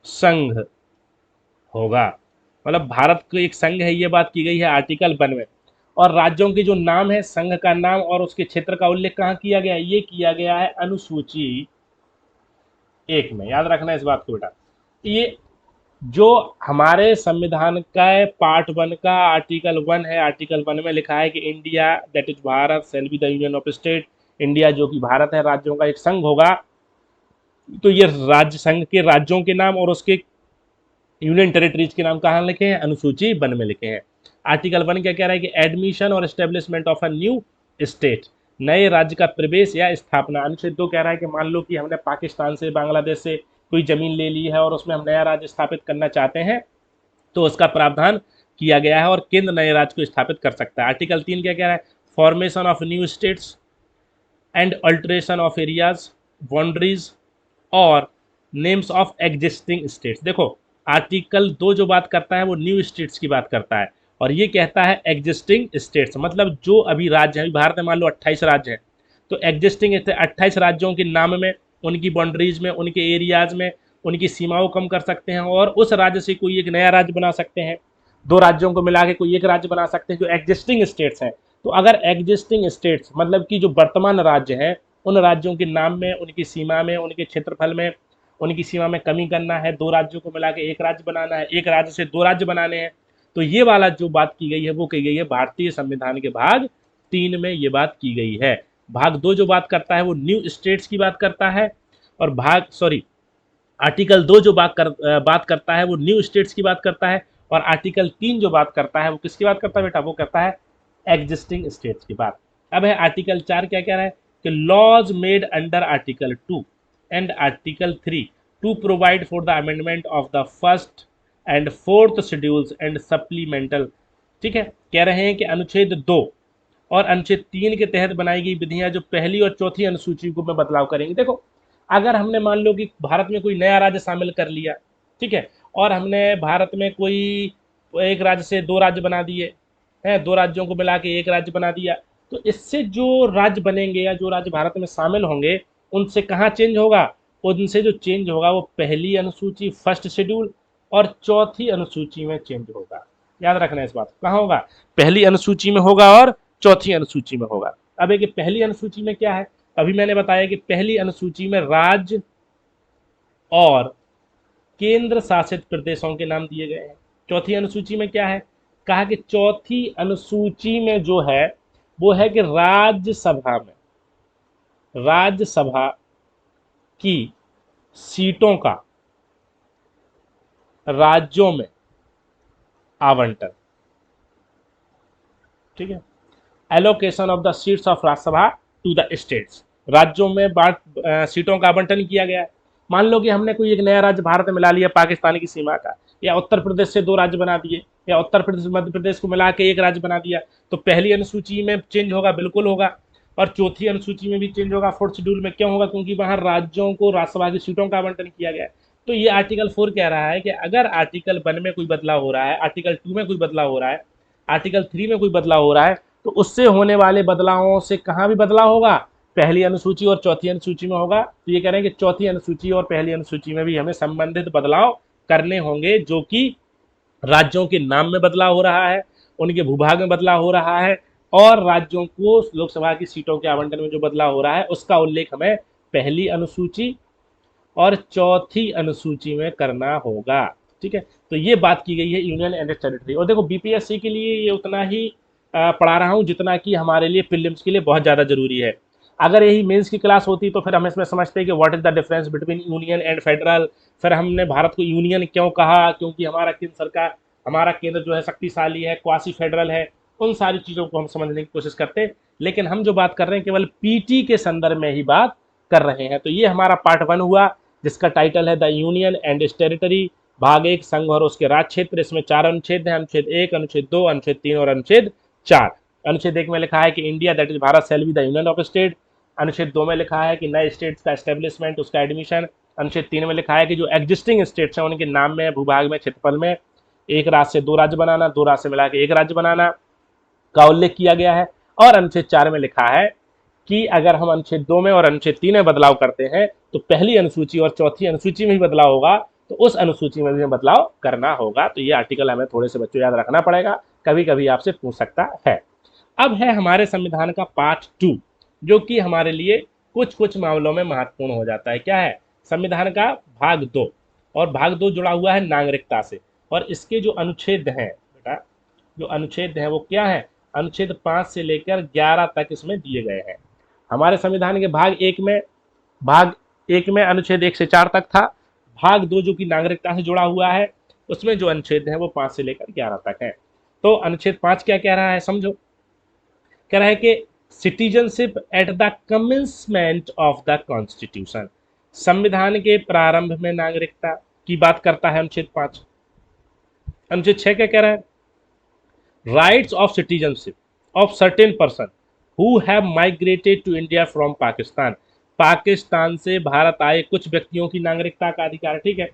संघ होगा। मतलब भारत को एक संघ है, ये बात की गई है आर्टिकल 1 में। और राज्यों के जो नाम है, संघ का नाम और उसके क्षेत्र का उल्लेख कहाँ किया गया है? ये किया गया है अनुसूची 1 में। याद रखना इस बात को बेटा। ये जो हमारे संविधान का पार्ट 1 का आर्टिकल 1 है, आर्टिकल 1 में लिखा है कि India that is Bharat shall be the union of state. India जो कि भारत है, राज्यों का एक संघ होगा। तो ये राज्य संघ के राज्यों के नाम और उसके यूनियन टेरिटरीज के नाम कहाँ लिखे हैं? अनुसूची 1 में लिखे हैं। आर्टिकल 1 क्या कह रहा है कि एडमिशन और establishment of a new state, नए राज्य का प्रवेश या स्थापना। अनुच्छेद 2 कह रहा है कि मान लो कि हमने पाकिस्तान से, बांग्लादेश से कोई जमीन ले ली है और उसमें हम नया राज्य स्थापित करना चाहते हैं, तो उसका प्रावधान किया गया है और केंद्र नए राज्य को स्थापित कर सकता है। आर्टिकल 3 क्या कह रहा है? Formation of new states and alteration of areas, boundaries और नेम्स ऑफ एग्जिस्टिंग स्टेट्स। देखो, आर्टिकल 2 जो बात करता है वो न्यू स्टेट्स की बात करता है, और ये कहता है एग्जिस्टिंग स्टेट्स, मतलब जो अभी राज्य है। भारत में मान लो 28 राज्य हैं, तो एग्जिस्टिंग 28 राज्यों के नाम में, उनकी बाउंड्रीज में, उनके एरियाज में, उनकी सीमाओं कम कर सकते हैं और उस राज्य से कोई एक नया राज्य बना सकते हैं। दो राज्यों को मिला के कोई एक राज्य बना सकते हैं जो एग्जिस्टिंग स्टेट्स हैं। तो अगर एग्जिस्टिंग स्टेट्स मतलब कि जो वर्तमान राज्य हैं, उन राज्यों के नाम में, उनकी सीमा में, उनके क्षेत्रफल में, उनकी सीमा में कमी करना है, दो राज्यों को मिला के एक राज्य बनाना है, एक राज्य से दो राज्य बनाने हैं, तो ये वाला जो बात की गई है वो की गई है भारतीय संविधान के भाग 3 में ये बात की गई है। भाग 2 जो बात करता है वो न्यू स्टेट्स की बात करता है, और आर्टिकल 2 जो बात करता है वो न्यू स्टेट्स की बात करता है, और आर्टिकल 3 जो बात करता है वो किसकी बात करता है बेटा? वो करता है एग्जिस्टिंग स्टेट्स की बात। अब है आर्टिकल 4 क्या कह रहा है कि laws made under article 2 and article 3 to provide for the amendment of the first and fourth schedules and supplemental. ठीक है, कह रहे हैं कि अनुच्छेद 2 और अनुच्छेद 3 के तहत बनाई गई विधियां जो पहली और चौथी अनुसूची को में बदलाव करेंगे। देखो, अगर हमने मान लो कि भारत में कोई नया राज्य शामिल कर लिया, ठीक है, और हमने भारत में कोई एक राज्य से दो राज्य बना दिए हैं, दो राज्यों को मिला के एक राज्य बना दिया, तो इससे जो राज्य बनेंगे या जो राज्य भारत में शामिल होंगे, उनसे कहाँ चेंज होगा? उनसे जो चेंज होगा वो पहली अनुसूची फर्स्ट शेड्यूल और चौथी अनुसूची में चेंज होगा। याद रखना इस बात, कहाँ होगा? पहली अनुसूची में होगा और चौथी अनुसूची में होगा। अब एक पहली अनुसूची में क्या है? अभी मैंने बताया कि पहली अनुसूची में राज्य और केंद्र शासित प्रदेशों के नाम दिए गए हैं। चौथी अनुसूची में क्या है? कहा कि चौथी अनुसूची में जो है वो है कि राज्यसभा की सीटों का राज्यों में आवंटन। ठीक है, allocation of the seats of Rajya Sabha to the states, राज्यों में सीटों का आवंटन किया गया है। मान लो कि हमने कोई एक नया राज्य भारत में मिला लिया पाकिस्तान की सीमा का, या उत्तर प्रदेश से दो राज्य बना दिए, या उत्तर प्रदेश मध्य प्रदेश को मिला के एक राज्य बना दिया, तो पहली अनुसूची में चेंज होगा, बिल्कुल होगा, और चौथी अनुसूची में भी चेंज होगा, फोर्थ शेड्यूल में। क्यों होगा? क्योंकि वहां राज्यों को राज्यसभा की सीटों का आवंटन किया गया है। तो ये आर्टिकल 4 कह रहा है कि अगर आर्टिकल 1 में कोई बदलाव हो रहा है, आर्टिकल 2 में कोई बदलाव हो रहा है, आर्टिकल 3 में कोई बदलाव हो रहा है, तो उससे होने वाले बदलावों से कहाँ भी बदलाव होगा? पहली अनुसूची और चौथी अनुसूची में होगा। तो ये कह रहे हैं कि चौथी अनुसूची और पहली अनुसूची में भी हमें संबंधित बदलाव करने होंगे, जो कि राज्यों के नाम में बदलाव हो रहा है, उनके भूभाग में बदलाव हो रहा है, और राज्यों को लोकसभा की सीटों के आवंटन में जो बदलाव हो रहा है उसका उल्लेख हमें पहली अनुसूची और चौथी अनुसूची में करना होगा। ठीक है, तो ये बात की गई है यूनियन एंड टेरिटरी। और देखो, बीपीएससी के लिए ये उतना ही पढ़ा रहा हूँ जितना कि हमारे लिए प्रीलिम्स के लिए बहुत ज़्यादा जरूरी है। अगर यही मेंस की क्लास होती तो फिर हम इसमें समझते हैं कि what is the difference between union and federal. फिर हमने भारत को यूनियन क्यों कहा? क्योंकि हमारा केंद्र जो है शक्तिशाली है, क्वासी फेडरल है। उन सारी चीज़ों को हम समझने की कोशिश करते हैं, लेकिन हम जो बात कर रहे हैं केवल पीटी के संदर्भ में ही बात कर रहे हैं। तो ये हमारा पार्ट 1 हुआ, जिसका टाइटल है the union and it's territory, भाग 1 संघ और उसके राज्य क्षेत्र। इसमें 4 अनुच्छेद हैं, अनुच्छेद 1, अनुच्छेद 2, अनुच्छेद 3 और अनुच्छेद 4। अनुच्छेद 1 में लिखा है कि India that is Bharat shall be the union of state. अनुच्छेद 2 में लिखा है कि नए स्टेट्स का एस्टेब्लिशमेंट, उसका एडमिशन। अनुच्छेद 3 में लिखा है कि जो एग्जिस्टिंग स्टेट्स हैं उनके नाम में, भूभाग में, क्षेत्रफल में एक राज्य से दो राज्य बनाना, दो राज्य से मिला के एक राज्य बनाना का उल्लेख किया गया है। और अनुच्छेद 4 में लिखा है कि अगर हम अनुच्छेद 2 में और अनुच्छेद 3 में बदलाव करते हैं तो पहली अनुसूची और चौथी अनुसूची में भी बदलाव होगा, तो उस अनुसूची में भी हमें बदलाव करना होगा। तो ये आर्टिकल हमें थोड़े से बच्चों याद रखना पड़ेगा, कभी कभी आपसे पूछ सकता है। अब है हमारे संविधान का पार्ट 2, जो कि हमारे लिए कुछ कुछ मामलों में महत्वपूर्ण हो जाता है। क्या है? संविधान का भाग 2, और भाग 2 जुड़ा हुआ है नागरिकता से। और इसके जो अनुच्छेद हैं बेटा, जो अनुच्छेद हैं वो क्या है? अनुच्छेद 5 से लेकर 11 तक इसमें दिए गए हैं। हमारे संविधान के भाग एक में अनुच्छेद 1 से 4 तक था। भाग 2 जो कि नागरिकता से जुड़ा हुआ है, उसमें जो अनुच्छेद है वो 5 से लेकर 11 तक है। तो अनुच्छेद 5 क्या कह रहा है समझो। कह रहा है कि citizenship at the commencement of the constitution, संविधान के प्रारंभ में नागरिकता की बात करता है अनुच्छेद 5। अनुच्छेद 6 क्या कह रहा है? Rights of citizenship of certain person who have migrated to India from Pakistan, Pakistan से भारत आए कुछ व्यक्तियों की नागरिकता का अधिकार। ठीक है।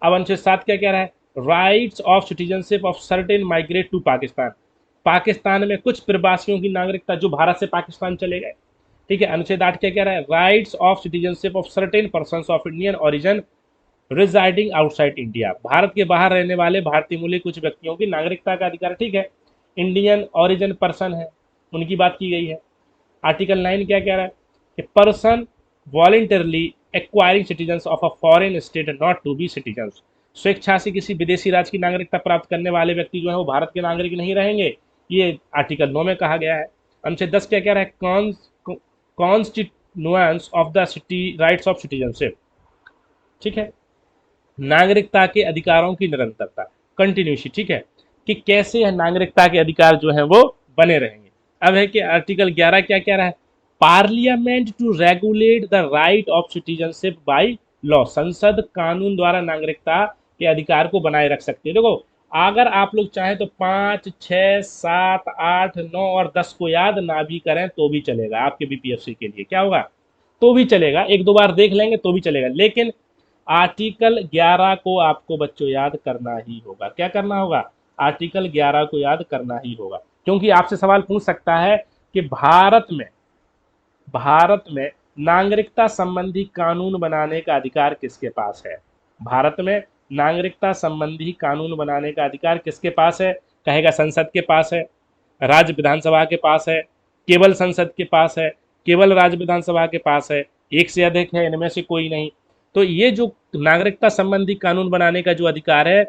अब अनुच्छेद 7 क्या कह रहा है? Rights of citizenship of certain migrate to Pakistan, Pakistan में कुछ प्रवासियों की नागरिकता जो भारत से पाकिस्तान चले गए। ठीक है। अनुच्छेद 8 क्या कह रहा है? Rights of citizenship of certain person of Indian origin residing outside India, Bharat के बाहर रहने वाले भारतीय मूल कुछ व्यक्तियों की नागरिकता का अधिकार। ठीक है। इंडियन ओरिजिन पर्सन है, उनकी बात की गई है। आर्टिकल 9 क्या कह रहा है? कि person voluntarily acquiring citizens of a foreign state not to be citizens, स्वेच्छा से किसी विदेशी राज्य की नागरिकता प्राप्त करने वाले व्यक्ति जो है वो भारत के नागरिक नहीं रहेंगे। ये आर्टिकल 9 में कहा गया है। अनुच्छेद 10 क्या कह रहा है? Constituents of the city rights of citizenship. ठीक है। नागरिकता के अधिकारों की निरंतरता, कंटिन्यूटी। ठीक है, कि कैसे यह नागरिकता के अधिकार जो है वो बने रहेंगे। अब है कि आर्टिकल 11 क्या कह रहा है? Parliament to regulate the right of citizenship by law, संसद कानून द्वारा नागरिकता के अधिकार को बनाए रख सकती है। देखो, अगर आप लोग चाहें तो 5, 6, 7, 8, 9 और 10 को याद ना भी करें तो भी चलेगा। आपके बीपीएससी के लिए क्या होगा? तो भी चलेगा, एक दो बार देख लेंगे तो भी चलेगा। लेकिन आर्टिकल 11 को आपको बच्चों याद करना ही होगा। क्या करना होगा? आर्टिकल 11 को याद करना ही होगा, क्योंकि आपसे सवाल पूछ सकता है कि भारत में नागरिकता संबंधी कानून बनाने का अधिकार किसके पास है? भारत में नागरिकता संबंधी कानून बनाने का अधिकार किसके पास है? कहेगा संसद के पास है, राज्य विधानसभा के पास है, केवल संसद के पास है, केवल राज्य विधानसभा के पास है, एक से अधिक है, इनमें से कोई नहीं। तो ये जो नागरिकता संबंधी कानून बनाने का जो अधिकार है,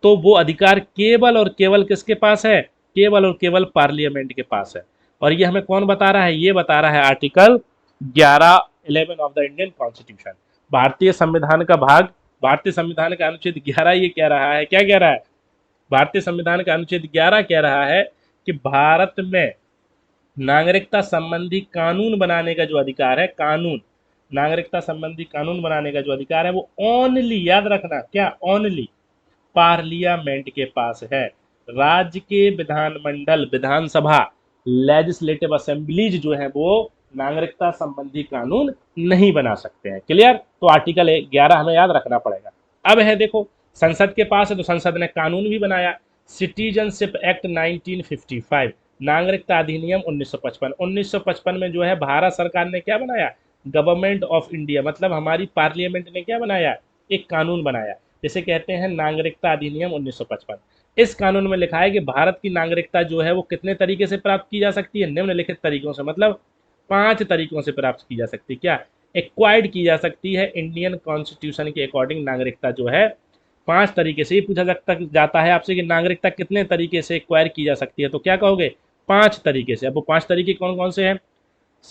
तो वो अधिकार केवल और केवल किसके पास है? केवल और केवल पार्लियामेंट के पास है। और ये हमें कौन बता रहा है? ये बता रहा है article 11 of the Indian constitution. भारतीय संविधान का अनुच्छेद 11 ये कह रहा है, क्या कह रहा है? भारतीय संविधान का अनुच्छेद 11 कह रहा है कि भारत में नागरिकता संबंधी कानून बनाने का जो अधिकार है, नागरिकता संबंधी कानून बनाने का जो अधिकार है वो ओनली, याद रखना, क्या? ओनली पार्लियामेंट के पास है। राज्य के विधानमंडल, विधानसभा, लेजिस्लेटिव असेंबलीज जो है वो नागरिकता संबंधी कानून नहीं बना सकते हैं। क्लियर? तो आर्टिकल 11 हमें याद रखना पड़ेगा। अब है देखो, संसद के पास है तो संसद ने कानून भी बनाया। सिटीजनशिप एक्ट 1955, नागरिकता अधिनियम 1955। 1955 में जो है भारत सरकार ने क्या बनाया? गवर्नमेंट ऑफ इंडिया, मतलब हमारी पार्लियामेंट ने क्या बनाया? एक कानून बनाया, जिसे कहते हैं नागरिकता अधिनियम 1955। इस कानून में लिखा है कि भारत की नागरिकता जो है वो कितने तरीके से प्राप्त की जा सकती है? निम्नलिखित तरीकों से, मतलब 5 तरीकों से प्राप्त की जा सकती है। क्या? एक्वायर्ड की जा सकती है। इंडियन कॉन्स्टिट्यूशन के अकॉर्डिंग नागरिकता जो है 5 तरीके से, ये पूछा जाता है आपसे कि नागरिकता कितने तरीके से एक्वायर की जा सकती है, तो क्या कहोगे? 5 तरीके से। अब वो 5 तरीके कौन कौन से हैं?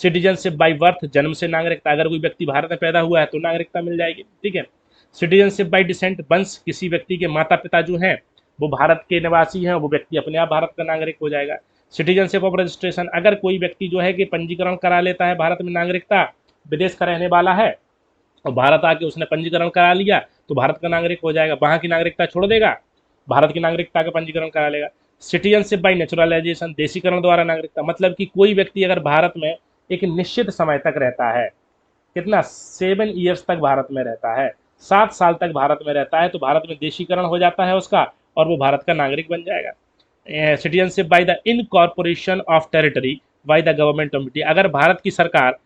सिटीजनशिप बाय बर्थ, जन्म से नागरिकता, अगर कोई व्यक्ति भारत में पैदा हुआ है तो नागरिकता मिल जाएगी। ठीक है। सिटीजनशिप बाय डिसेंट, वंश, किसी व्यक्ति के माता पिता जो हैं वो भारत के निवासी हैं, वो व्यक्ति अपने आप भारत का नागरिक हो जाएगा। सिटीजनशिप ऑफ रजिस्ट्रेशन, अगर कोई व्यक्ति जो है कि पंजीकरण करा लेता है भारत में नागरिकता, विदेश का रहने वाला है और भारत आके उसने पंजीकरण करा लिया तो भारत का नागरिक हो जाएगा। वहां की नागरिकता छोड़ देगा, भारत की नागरिकता का पंजीकरण करा लेगा। सिटीजनशिप बाय नेचुरलाइजेशन, देशीकरण द्वारा नागरिकता, मतलब कि कोई व्यक्ति अगर भारत में एक निश्चित समय तक रहता है, कितना? 7 ईयर्स तक भारत में रहता है, 7 साल तक भारत में रहता है, तो भारत में देशीकरण हो जाता है उसका और वो भारत का नागरिक बन जाएगा। Citizenship by the incorporation of territory by the government of India, अगर भारत की सरकार,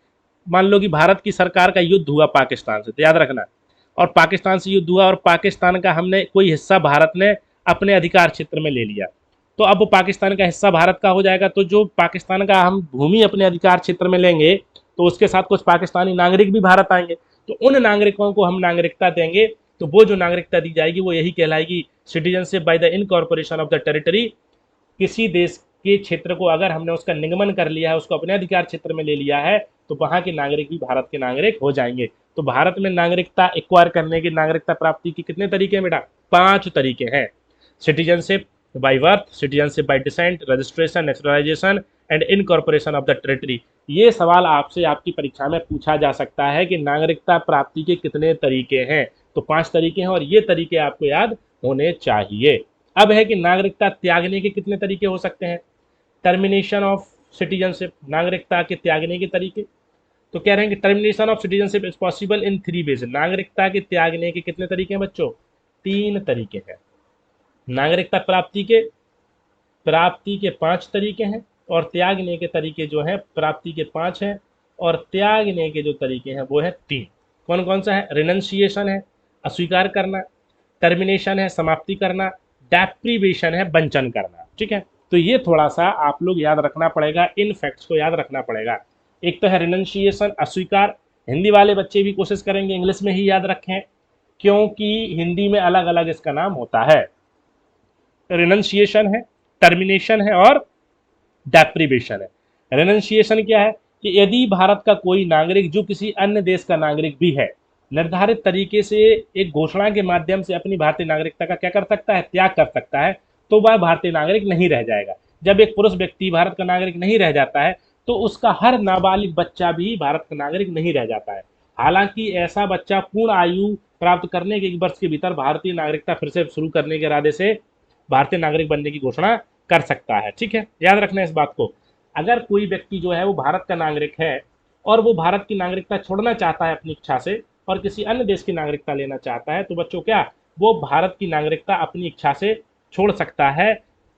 मान लो कि भारत की सरकार का युद्ध हुआ पाकिस्तान से, तो याद रखना और पाकिस्तान से युद्ध हुआ और पाकिस्तान का हमने कोई हिस्सा भारत ने अपने अधिकार क्षेत्र में ले लिया, तो अब वो पाकिस्तान का हिस्सा भारत का हो जाएगा। तो जो पाकिस्तान का हम भूमि अपने अधिकार क्षेत्र में लेंगे तो उसके साथ कुछ पाकिस्तानी नागरिक भी भारत आएंगे, तो उन नागरिकों को हम नागरिकता देंगे। तो वो जो नागरिकता दी जाएगी वो यही कहलाएगी citizenship by the incorporation of the territory. किसी देश के क्षेत्र को अगर हमने उसका निगमन कर लिया है, उसको अपने अधिकार क्षेत्र में ले लिया है, तो वहां के नागरिक भी भारत के नागरिक हो जाएंगे। तो भारत में नागरिकता एक्वायर करने की, नागरिकता प्राप्ति की कितने तरीके हैं बेटा? 5 तरीके हैं। Citizenship by birth, citizenship by decent, registration, naturalisation and incorporation of the territory. ये सवाल आपसे आपकी परीक्षा में पूछा जा सकता है कि नागरिकता प्राप्ति के कितने तरीके हैं। तो 5 तरीके हैं और ये तरीके आपको याद होने चाहिए। अब है कि नागरिकता त्यागने के कितने तरीके हो सकते हैं। टर्मिनेशन ऑफ सिटीजनशिप, नागरिकता के त्यागने के तरीके। तो कह रहे हैं कि termination of citizenship is possible in 3 ways. नागरिकता के त्यागने के कितने तरीके हैं बच्चों? 3 तरीके हैं। नागरिकता प्राप्ति के 5 तरीके हैं और त्यागने के तरीके जो है, प्राप्ति के 5 हैं और त्यागने के जो तरीके हैं वो है 3। कौन कौन सा है? रिनंसिएशन है, अस्वीकार करना, टर्मिनेशन है, समाप्ति करना, डेप्रीवेशन है, वंचन करना। ठीक है, तो ये थोड़ा सा आप लोग याद रखना पड़ेगा, इन फैक्ट्स को याद रखना पड़ेगा। एक तो है रिनंसिएशन, अस्वीकार। हिंदी वाले बच्चे भी कोशिश करेंगे इंग्लिश में ही याद रखें, क्योंकि हिंदी में अलग अलग इसका नाम होता है। रिनंसिएशन है, टर्मिनेशन है और डेप्रीवेशन है। रिनंसिएशन क्या है कि यदि भारत का कोई नागरिक जो किसी अन्य देश का नागरिक भी है, निर्धारित तरीके से एक घोषणा के माध्यम से अपनी भारतीय नागरिकता का क्या कर सकता है? त्याग कर सकता है, तो वह भारतीय नागरिक नहीं रह जाएगा। जब एक पुरुष व्यक्ति भारत का नागरिक नहीं रह जाता है तो उसका हर नाबालिग बच्चा भी भारत का नागरिक नहीं रह जाता है। हालांकि ऐसा बच्चा पूर्ण आयु प्राप्त करने के 1 वर्ष के भीतर भारतीय नागरिकता फिर से शुरू करने के इरादे से भारतीय नागरिक बनने की घोषणा कर सकता है। ठीक है, याद रखना इस बात को। अगर कोई व्यक्ति जो है वो भारत का नागरिक है और वो भारत की नागरिकता छोड़ना चाहता है अपनी इच्छा से और किसी अन्य देश की नागरिकता लेना चाहता है, तो बच्चों क्या वो भारत की नागरिकता अपनी इच्छा से छोड़ सकता है।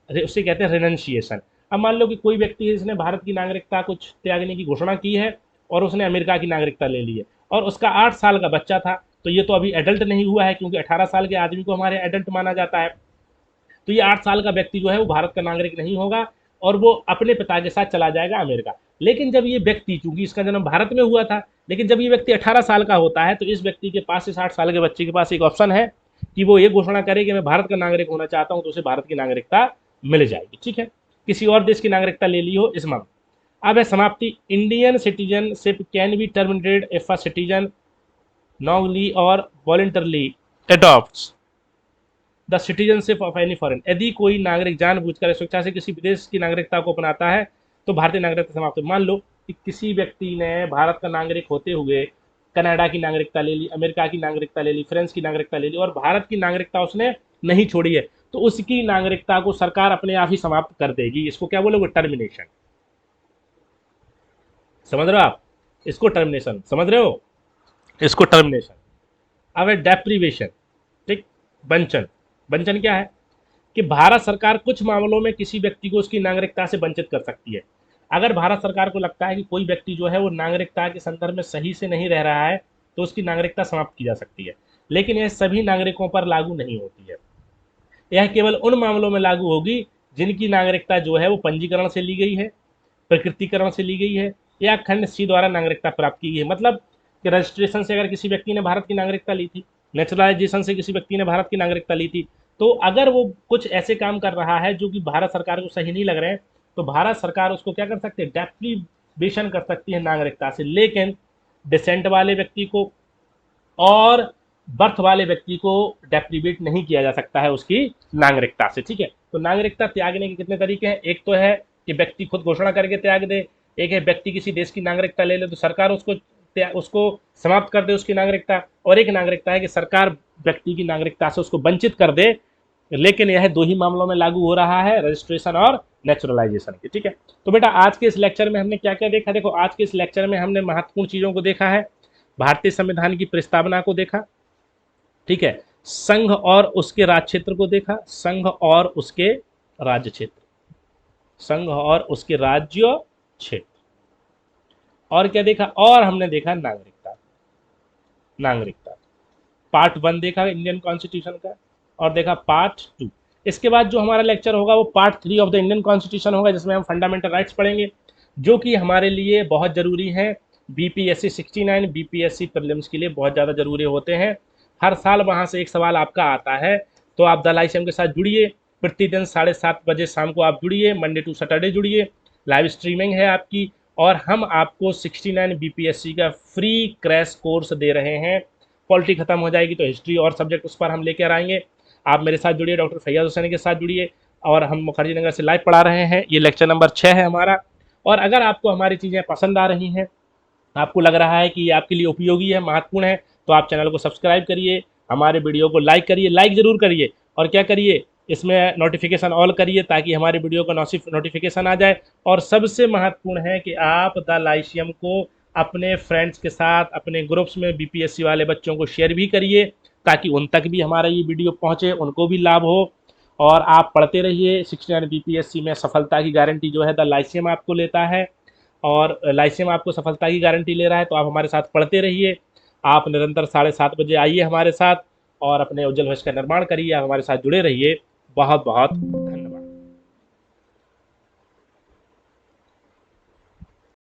उसे कहते हैं रिनंसिएशन। अब मान लो कि कोई व्यक्ति है जिसने भारत की नागरिकता कुछ त्यागने की घोषणा की है और उसने अमेरिका की नागरिकता ले ली है और उसका 8 साल का बच्चा था, तो ये तो अभी एडल्ट नहीं हुआ है, क्योंकि 18 साल के आदमी को हमारे एडल्ट माना जाता है। तो ये 8 साल का व्यक्ति जो है वो भारत का नागरिक नहीं होगा और वो अपने पिता के साथ चला जाएगा अमेरिका। लेकिन जब ये व्यक्ति, चूंकि इसका जन्म भारत में हुआ था, लेकिन जब ये व्यक्ति 18 साल का होता है तो इस व्यक्ति के पास, इस 8 साल के बच्चे के पास एक ऑप्शन है कि वो ये घोषणा करे कि मैं भारत का नागरिक होना चाहता हूं, तो उसे भारत की नागरिकता मिल जाएगी। ठीक है, किसी और देश की नागरिकता ले ली हो इस मामले। अब है समाप्ति। Indian citizenship can be terminated if a citizen knowingly और voluntarily adopts the citizenship of any foreign. यदि कोई नागरिक जानबूझकर स्वेच्छा से किसी विदेश की नागरिकता को अपनाता है तो भारतीय नागरिकता समाप्त। मान लो कि किसी व्यक्ति ने भारत का नागरिक होते हुए कनाडा की नागरिकता ले ली, अमेरिका की नागरिकता ले ली, फ्रांस की नागरिकता ले ली और भारत की नागरिकता उसने नहीं छोड़ी है, तो उसकी नागरिकता को सरकार अपने आप ही समाप्त कर देगी। इसको क्या बोलोगे? टर्मिनेशन। समझ रहे हो आप? इसको टर्मिनेशन समझ रहे हो? इसको टर्मिनेशन। अब है डेप्रीवेशन। ठीक, वंचन। वंचन क्या है कि भारत सरकार कुछ मामलों में किसी व्यक्ति को उसकी नागरिकता से वंचित कर सकती है। अगर भारत सरकार को लगता है कि कोई व्यक्ति जो है वो नागरिकता के संदर्भ में सही से नहीं रह रहा है तो उसकी नागरिकता समाप्त की जा सकती है, लेकिन यह सभी नागरिकों पर लागू नहीं होती है। यह केवल उन मामलों में लागू होगी जिनकी नागरिकता जो है वो पंजीकरण से ली गई है, प्रकृतिकरण से ली गई है या खंड सी द्वारा नागरिकता प्राप्त की गई है। मतलब कि रजिस्ट्रेशन से अगर किसी व्यक्ति ने भारत की नागरिकता ली थी, नेचुरलाइजेशन से किसी व्यक्ति ने भारत की नागरिकता ली थी, तो अगर वो कुछ ऐसे काम कर रहा है जो कि भारत सरकार को सही नहीं लग रहे हैं तो भारत सरकार उसको क्या कर सकती है? डेप्रीवेशन कर सकती है नागरिकता से। लेकिन डिसेंट वाले व्यक्ति को और बर्थ वाले व्यक्ति को डेप्रीवेट नहीं किया जा सकता है उसकी नागरिकता से। ठीक है, तो नागरिकता त्यागने के कितने तरीके हैं? एक तो है कि व्यक्ति खुद घोषणा करके त्याग दे, एक है व्यक्ति किसी देश की नागरिकता ले ले तो सरकार उसको समाप्त कर दे उसकी नागरिकता, और एक नागरिकता है कि सरकार व्यक्ति की नागरिकता से उसको वंचित कर दे। लेकिन यह 2 ही मामलों में लागू हो रहा है, रजिस्ट्रेशन और नेचुरलाइजेशन की। ठीक है, तो बेटा आज के इस लेक्चर में हमने क्या क्या देखा? देखो, आज के इस लेक्चर में हमने महत्वपूर्ण चीजों को देखा है। भारतीय संविधान की प्रस्तावना को देखा, ठीक है, संघ और उसके राज्य क्षेत्र को देखा, संघ और उसके राज्य क्षेत्र, संघ और उसके राज्य क्षेत्र, और क्या देखा? और हमने देखा नागरिकता। नागरिकता पार्ट 1 देखा इंडियन कॉन्स्टिट्यूशन का और देखा पार्ट 2। इसके बाद जो हमारा लेक्चर होगा वो part 3 of the Indian constitution होगा, जिसमें हम फंडामेंटल राइट्स पढ़ेंगे जो कि हमारे लिए बहुत ज़रूरी हैं। बीपीएससी 69 बीपीएससी प्रीलिम्स के लिए बहुत ज़्यादा ज़रूरी होते हैं। हर साल वहाँ से एक सवाल आपका आता है। तो आप द लाइसियम के साथ जुड़िए, प्रतिदिन 7:30 बजे शाम को आप जुड़िए, मंडे टू सैटरडे जुड़िए, लाइव स्ट्रीमिंग है आपकी। और हम आपको 69 बीपीएससी का फ्री क्रैश कोर्स दे रहे हैं। पॉलिटी खत्म हो जाएगी तो हिस्ट्री और सब्जेक्ट उस पर हम लेकर आएंगे। आप मेरे साथ जुड़िए, डॉक्टर फैयाज हुसैन के साथ जुड़िए। और हम मुखर्जी नगर से लाइव पढ़ा रहे हैं, ये लेक्चर नंबर 6 है हमारा। और अगर आपको हमारी चीज़ें पसंद आ रही हैं, आपको लग रहा है कि ये आपके लिए उपयोगी है, महत्वपूर्ण है, तो आप चैनल को सब्सक्राइब करिए, हमारे वीडियो को लाइक करिए, लाइक ज़रूर करिए। और क्या करिए, इसमें नोटिफिकेशन ऑल करिए ताकि हमारे वीडियो का नोटिफिकेशन आ जाए। और सबसे महत्वपूर्ण है कि आप द लाइसियम को अपने फ्रेंड्स के साथ, अपने ग्रुप्स में बीपीएससी वाले बच्चों को शेयर भी करिए ताकि उन तक भी हमारा ये वीडियो पहुँचे, उनको भी लाभ हो। और आप पढ़ते रहिए। 69 बीपीएससी में सफलता की गारंटी जो है द लाइसियम आपको लेता है, और लाइसियम आपको सफलता की गारंटी ले रहा है। तो आप हमारे साथ पढ़ते रहिए। आप निरंतर 7:30 बजे आइए हमारे साथ और अपने उज्जवल भविष्य का निर्माण करिए। आप हमारे साथ जुड़े रहिए। बहुत बहुत